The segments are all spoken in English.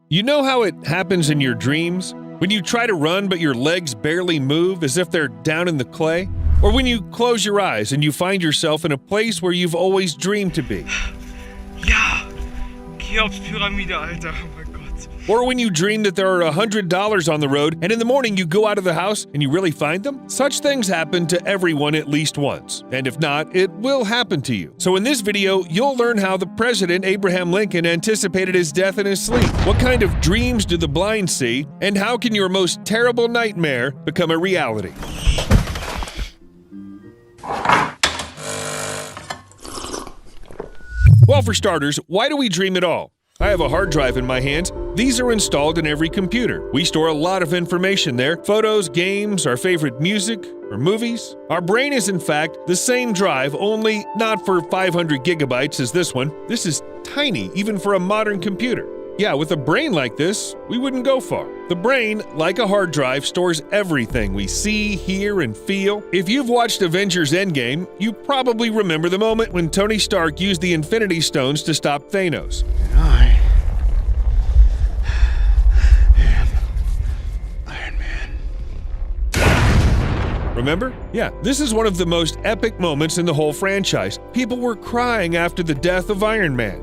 You know how it happens in your dreams? When you try to run but your legs barely move as if they're down in the clay? Or when you close your eyes and you find yourself in a place where you've always dreamed to be? Ja! Cheops-Pyramide, Alter. Oh mein Gott. Or when you dream that there are $100 on the road and in the morning you go out of the house and you really find them? Such things happen to everyone at least once. And if not, it will happen to you. So in this video, you'll learn how the President Abraham Lincoln anticipated his death in his sleep. What kind of dreams do the blind see? And how can your most terrible nightmare become a reality? Well, for starters, why do we dream at all? I have a hard drive in my hands. These are installed in every computer. We store a lot of information there: photos, games, our favorite music, or movies. Our brain is in fact the same drive, only not for 500 gigabytes as this one. This is tiny, even for a modern computer. Yeah, with a brain like this, we wouldn't go far. The brain, like a hard drive, stores everything we see, hear, and feel. If you've watched Avengers Endgame, you probably remember the moment when Tony Stark used the Infinity Stones to stop Thanos. And I am Iron Man. Remember? Yeah, this is one of the most epic moments in the whole franchise. People were crying after the death of Iron Man.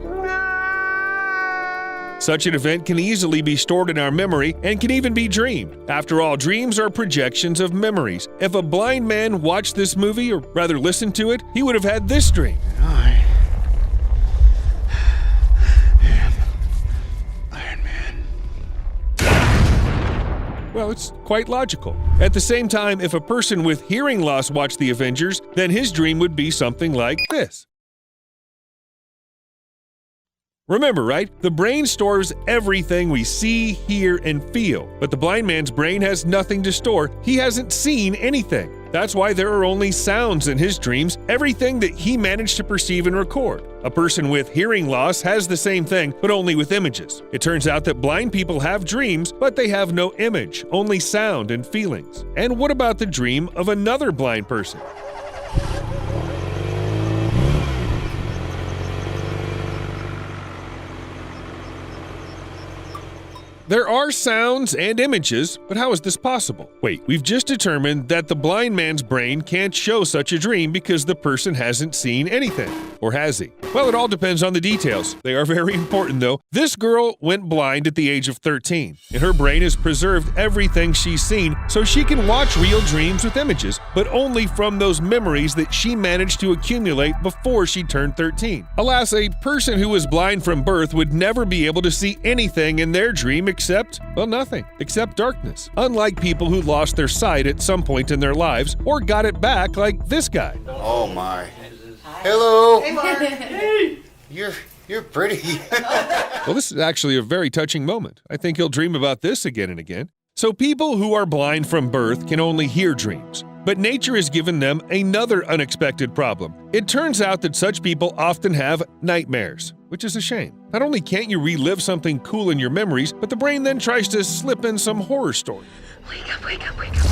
Such an event can easily be stored in our memory and can even be dreamed. After all, dreams are projections of memories. If a blind man watched this movie, or rather listened to it, he would have had this dream. And I am Iron Man. Well, it's quite logical. At the same time, if a person with hearing loss watched the Avengers, then his dream would be something like this. Remember, right? The brain stores everything we see, hear, and feel. But the blind man's brain has nothing to store. He hasn't seen anything. That's why there are only sounds in his dreams, everything that he managed to perceive and record. A person with hearing loss has the same thing, but only with images. It turns out that blind people have dreams, but they have no image, only sound and feelings. And what about the dream of another blind person? There are sounds and images, but how is this possible? Wait, we've just determined that the blind man's brain can't show such a dream because the person hasn't seen anything. Or has he? Well, it all depends on the details. They are very important, though. This girl went blind at the age of 13, and her brain has preserved everything she's seen so she can watch real dreams with images, but only from those memories that she managed to accumulate before she turned 13. Alas, a person who was blind from birth would never be able to see anything in their dream except, well, nothing, except darkness. Unlike people who lost their sight at some point in their lives or got it back like this guy. Oh my. Hello. Hey, Mark. Hey! You're pretty. Well, this is actually a very touching moment. I think he'll dream about this again and again. So people who are blind from birth can only hear dreams. But nature has given them another unexpected problem. It turns out that such people often have nightmares, which is a shame. Not only can't you relive something cool in your memories, but the brain then tries to slip in some horror story. Wake up, wake up, wake up.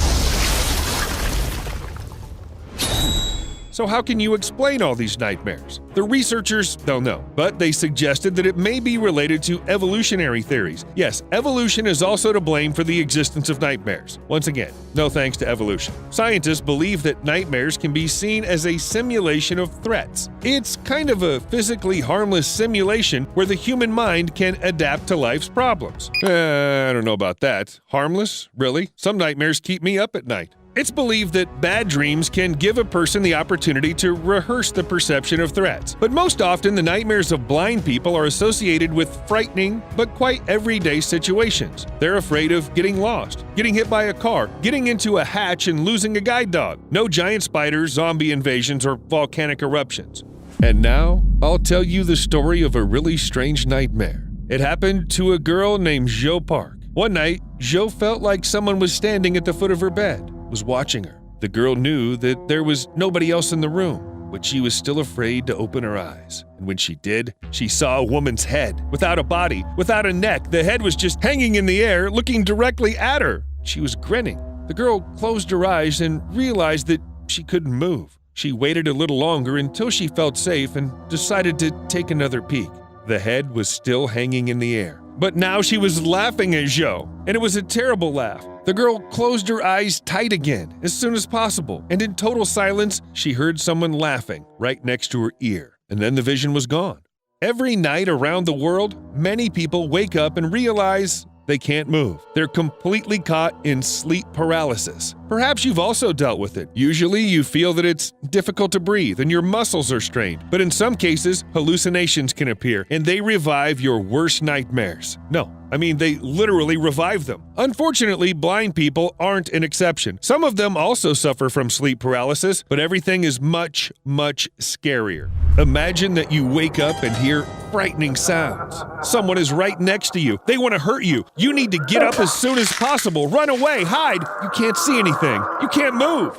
So how can you explain all these nightmares? The researchers don't know, but they suggested that it may be related to evolutionary theories. Yes, evolution is also to blame for the existence of nightmares. Once again, no thanks to evolution. Scientists believe that nightmares can be seen as a simulation of threats. It's kind of a physically harmless simulation where the human mind can adapt to life's problems. I don't know about that. Harmless? Really? Some nightmares keep me up at night. It's believed that bad dreams can give a person the opportunity to rehearse the perception of threats. But most often, the nightmares of blind people are associated with frightening but quite everyday situations. They're afraid of getting lost, getting hit by a car, getting into a hatch and losing a guide dog. No giant spiders, zombie invasions, or volcanic eruptions. And now, I'll tell you the story of a really strange nightmare. It happened to a girl named Jo Park. One night, Jo felt like someone was standing at the foot of her bed, was watching her. The girl knew that there was nobody else in the room, but she was still afraid to open her eyes. And when she did, she saw a woman's head, without a body, without a neck. The head was just hanging in the air, looking directly at her. She was grinning. The girl closed her eyes and realized that she couldn't move. She waited a little longer until she felt safe and decided to take another peek. The head was still hanging in the air. But now she was laughing at Joe, and it was a terrible laugh. The girl closed her eyes tight again as soon as possible, and in total silence, she heard someone laughing right next to her ear. And then the vision was gone. Every night around the world, many people wake up and realize they can't move. They're completely caught in sleep paralysis. Perhaps you've also dealt with it. Usually you feel that it's difficult to breathe and your muscles are strained. But in some cases, hallucinations can appear and they revive your worst nightmares. No, I mean they literally revive them. Unfortunately, blind people aren't an exception. Some of them also suffer from sleep paralysis, but everything is much, much scarier. Imagine that you wake up and hear frightening sounds. Someone is right next to you. They want to hurt you. You need to get up as soon as possible. Run away, hide. You can't see anything. You can't move.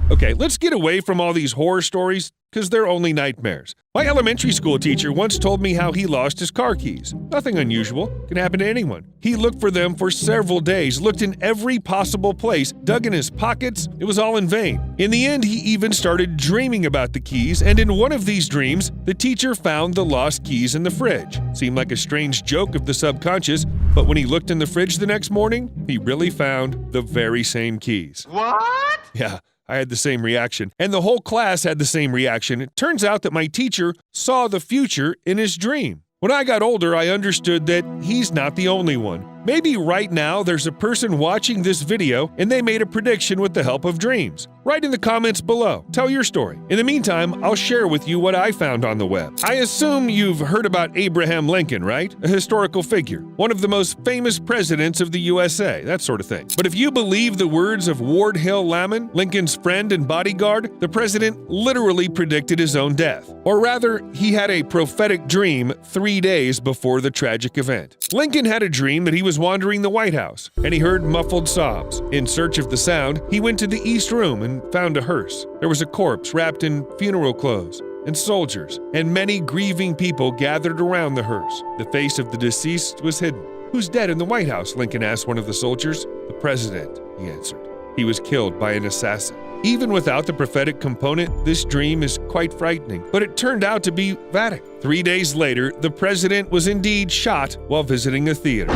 Okay, let's get away from all these horror stories because they're only nightmares. My elementary school teacher once told me how he lost his car keys. Nothing unusual. Can happen to anyone. He looked for them for several days, looked in every possible place, dug in his pockets. It was all in vain. In the end, he even started dreaming about the keys, and in one of these dreams, the teacher found the lost keys in the fridge. Seemed like a strange joke of the subconscious, but when he looked in the fridge the next morning, he really found the very same keys. What? Yeah. I had the same reaction, and the whole class had the same reaction. It turns out that my teacher saw the future in his dream. When I got older, I understood that he's not the only one. Maybe right now there's a person watching this video and they made a prediction with the help of dreams. Write in the comments below. Tell your story. In the meantime, I'll share with you what I found on the web. I assume you've heard about Abraham Lincoln, right? A historical figure. One of the most famous presidents of the USA, that sort of thing. But if you believe the words of Ward Hill Lamon, Lincoln's friend and bodyguard, the president literally predicted his own death. Or rather, he had a prophetic dream 3 days before the tragic event. Lincoln had a dream that he was wandering the White House, and he heard muffled sobs. In search of the sound, he went to the East Room and found a hearse. There was a corpse wrapped in funeral clothes, and soldiers, and many grieving people gathered around the hearse. The face of the deceased was hidden. "Who's dead in the White House?" Lincoln asked one of the soldiers. "The president," he answered. "He was killed by an assassin." Even without the prophetic component, this dream is quite frightening, but it turned out to be Vatican. 3 days later, the president was indeed shot while visiting a theater.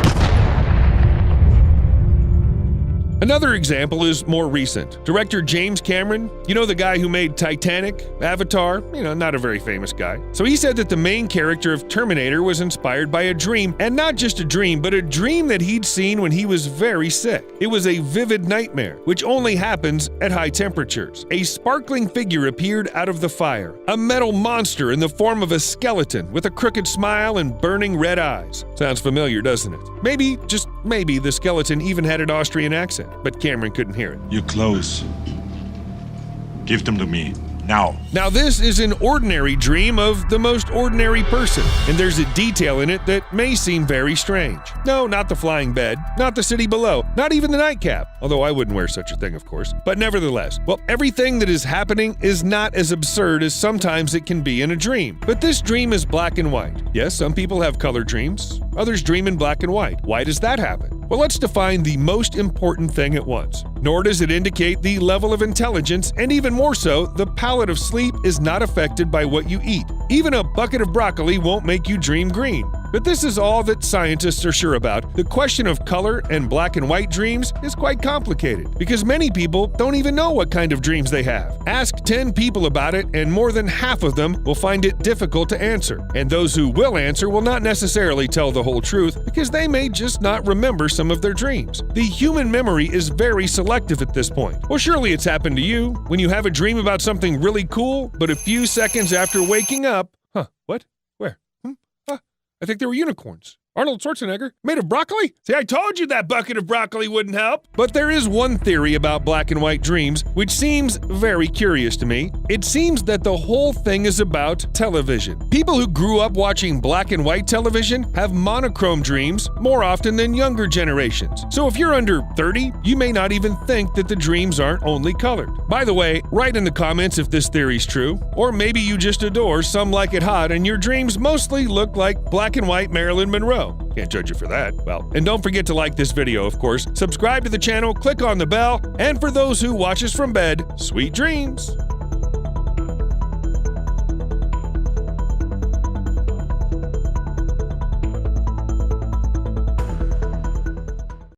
Another example is more recent. Director James Cameron, you know the guy who made Titanic, Avatar, not a very famous guy. So he said that the main character of Terminator was inspired by a dream, and not just a dream, but a dream that he'd seen when he was very sick. It was a vivid nightmare, which only happens at high temperatures. A sparkling figure appeared out of the fire, a metal monster in the form of a skeleton with a crooked smile and burning red eyes. Sounds familiar, doesn't it? Maybe, just maybe, the skeleton even had an Austrian accent. But Cameron couldn't hear it. Your clothes. Give them to me. Now. Now this is an ordinary dream of the most ordinary person, and there's a detail in it that may seem very strange. No, not the flying bed, not the city below, not even the nightcap, although I wouldn't wear such a thing, of course. But nevertheless, well, everything that is happening is not as absurd as sometimes it can be in a dream. But this dream is black and white. Yes, some people have color dreams, others dream in black and white. Why does that happen? Well, let's define the most important thing at once. Nor does it indicate the level of intelligence, and even more so, the palette of sleep is not affected by what you eat. Even a bucket of broccoli won't make you dream green. But this is all that scientists are sure about. The question of color and black and white dreams is quite complicated because many people don't even know what kind of dreams they have. Ask 10 people about it and more than half of them will find it difficult to answer. And those who will answer will not necessarily tell the whole truth because they may just not remember some of their dreams. The human memory is very selective at this point. Well, surely it's happened to you when you have a dream about something really cool, but a few seconds after waking up, what? Where? I think they were unicorns. Arnold Schwarzenegger made of broccoli? See, I told you that bucket of broccoli wouldn't help. But there is one theory about black and white dreams which seems very curious to me. It seems that the whole thing is about television. People who grew up watching black and white television have monochrome dreams more often than younger generations. So if you're under 30, you may not even think that the dreams aren't only colored. By the way, write in the comments if this theory's true, or maybe you just adore Some Like It Hot and your dreams mostly look like black and white Marilyn Monroe. Can't judge you for that. Well, and don't forget to like this video, of course. Subscribe to the channel, click on the bell, and for those who watch us from bed, sweet dreams!